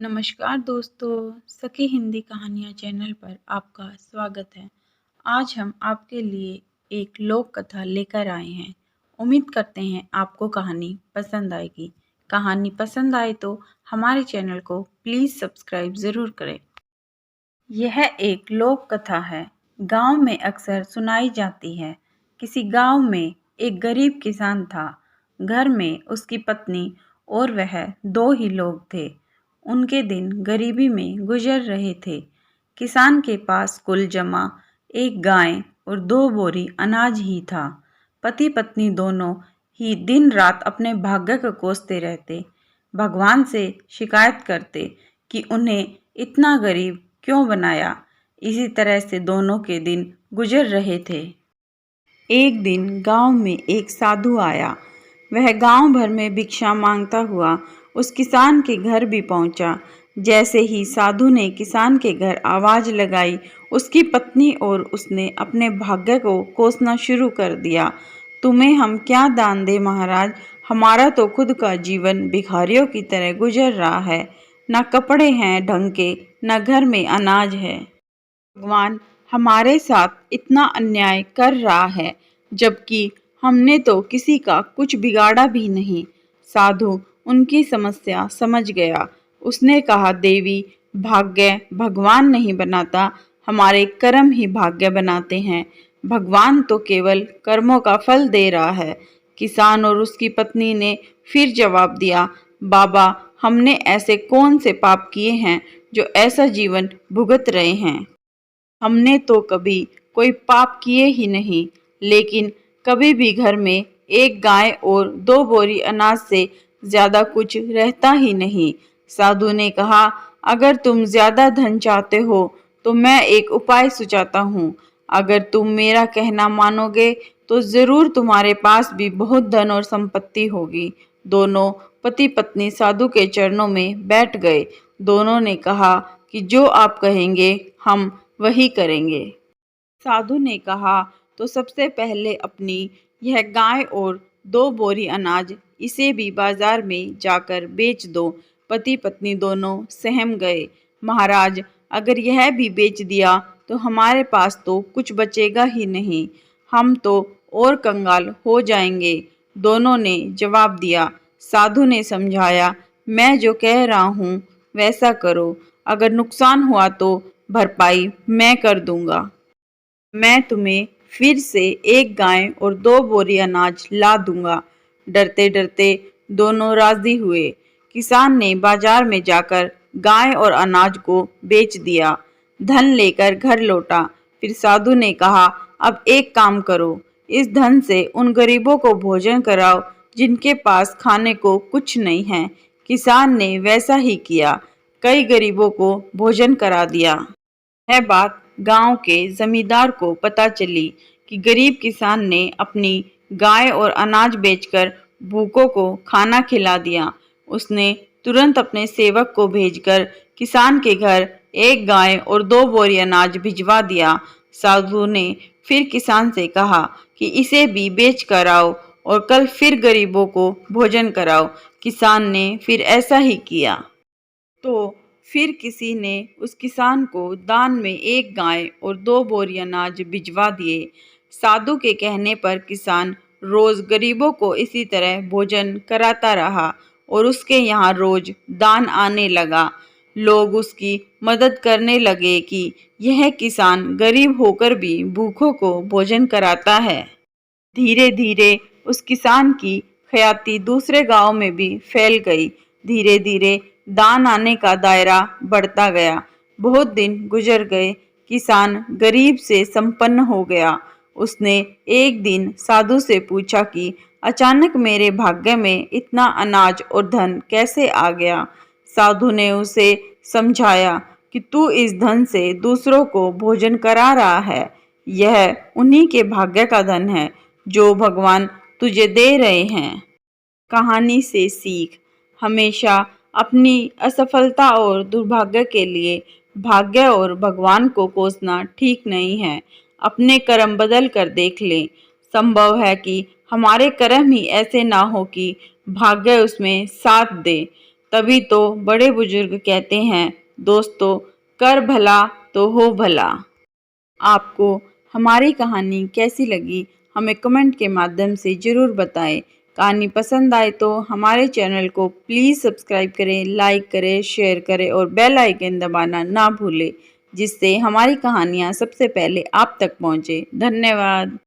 नमस्कार दोस्तों, सखी हिंदी कहानियाँ चैनल पर आपका स्वागत है। आज हम आपके लिए एक लोक कथा लेकर आए हैं। उम्मीद करते हैं आपको कहानी पसंद आएगी। कहानी पसंद आए तो हमारे चैनल को प्लीज़ सब्सक्राइब ज़रूर करें। यह एक लोक कथा है। गांव में अक्सर सुनाई जाती है। किसी गांव में एक गरीब किसान था। घर में उसकी पत्नी और वह दो ही लोग थे। उनके दिन गरीबी में गुजर रहे थे। किसान के पास कुल जमा एक गाय और 2 बोरी अनाज ही था। पति पत्नी दोनों ही दिन रात अपने भाग्य को कोसते रहते। भगवान से शिकायत करते कि उन्हें इतना गरीब क्यों बनाया। इसी तरह से दोनों के दिन गुजर रहे थे। एक दिन गांव में एक साधु आया। वह गांव भर में भिक्षा मांगता हुआ उस किसान के घर भी पहुंचा। जैसे ही साधु ने किसान के घर आवाज लगाई, उसकी पत्नी और उसने अपने भाग्य को कोसना शुरू कर दिया। तुम्हें हम क्या दान दे महाराज, हमारा तो खुद का जीवन भिखारियों की तरह गुजर रहा है। न कपड़े हैं ढंग के, न घर में अनाज है। भगवान हमारे साथ इतना अन्याय कर रहा है, जबकि हमने तो किसी का कुछ बिगाड़ा भी नहीं। साधु उनकी समस्या समझ गया। उसने कहा, देवी, भाग्य भगवान नहीं बनाता, हमारे कर्म ही भाग्य बनाते हैं। भगवान तो केवल कर्मों का फल दे रहा है। किसान और उसकी पत्नी ने फिर जवाब दिया, बाबा, हमने ऐसे कौन से पाप किए हैं जो ऐसा जीवन भुगत रहे हैं। हमने तो कभी कोई पाप किए ही नहीं, लेकिन कभी भी घर में एक गाय और 2 बोरी अनाज से ज्यादा कुछ रहता ही नहीं। साधु ने कहा, अगर तुम ज्यादा धन चाहते हो तो मैं एक उपाय सुझाता हूँ। अगर तुम मेरा कहना मानोगे तो जरूर तुम्हारे पास भी बहुत धन और संपत्ति होगी। दोनों पति पत्नी साधु के चरणों में बैठ गए। दोनों ने कहा कि जो आप कहेंगे हम वही करेंगे। साधु ने कहा, तो सबसे पहले अपनी यह गाय और 2 बोरी अनाज इसे भी बाजार में जाकर बेच दो। पति पत्नी दोनों सहम गए। महाराज, अगर यह भी बेच दिया तो हमारे पास तो कुछ बचेगा ही नहीं, हम तो और कंगाल हो जाएंगे। दोनों ने जवाब दिया। साधु ने समझाया, मैं जो कह रहा हूँ वैसा करो, अगर नुकसान हुआ तो भरपाई मैं कर दूंगा। मैं तुम्हें फिर से एक गाय और 2 बोरी अनाज ला दूंगा। डरते डरते दोनों राजी हुए। किसान ने बाजार में जाकर गाय और अनाज को बेच दिया। धन लेकर घर लौटा। फिर साधु ने कहा, अब एक काम करो, इस धन से उन गरीबों को भोजन कराओ जिनके पास खाने को कुछ नहीं है। किसान ने वैसा ही किया। कई गरीबों को भोजन करा दिया। यह बात गांव के जमींदार को पता चली कि गरीब किसान ने अपनी गाय और अनाज बेचकर भूखों को खाना खिला दिया। उसने तुरंत अपने सेवक को भेजकर किसान के घर एक गाय और 2 बोरी अनाज भिजवा दिया। साधु ने फिर किसान से कहा कि इसे भी बेच कर आओ और कल फिर गरीबों को भोजन कराओ। किसान ने फिर ऐसा ही किया। तो फिर किसी ने उस किसान को दान में एक गाय और 2 बोरी अनाज भिजवा दिए। साधु के कहने पर किसान रोज गरीबों को इसी तरह भोजन कराता रहा और उसके यहाँ रोज दान आने लगा। लोग उसकी मदद करने लगे कि यह किसान गरीब होकर भी भूखों को भोजन कराता है। धीरे धीरे उस किसान की ख्याति दूसरे गांव में भी फैल गई। धीरे धीरे दान आने का दायरा बढ़ता गया। बहुत दिन गुजर गए। किसान गरीब से संपन्न हो गया। उसने एक दिन साधु से पूछा कि अचानक मेरे भाग्य में इतना अनाज और धन कैसे आ गया। साधु ने उसे समझाया कि तू इस धन से दूसरों को भोजन करा रहा है। यह उन्हीं के भाग्य का धन है जो भगवान तुझे दे रहे हैं। कहानी से सीख, हमेशा अपनी असफलता और दुर्भाग्य के लिए भाग्य और भगवान को कोसना ठीक नहीं है। अपने कर्म बदल कर देख लें। संभव है कि हमारे कर्म ही ऐसे ना हो कि भाग्य उसमें साथ दे। तभी तो बड़े बुजुर्ग कहते हैं, दोस्तों, कर भला तो हो भला। आपको हमारी कहानी कैसी लगी, हमें कमेंट के माध्यम से ज़रूर बताएं। कहानी पसंद आए तो हमारे चैनल को प्लीज़ सब्सक्राइब करें, लाइक करें, शेयर करें और बेल आइकन दबाना ना भूलें, जिससे हमारी कहानियाँ सबसे पहले आप तक पहुँचे। धन्यवाद।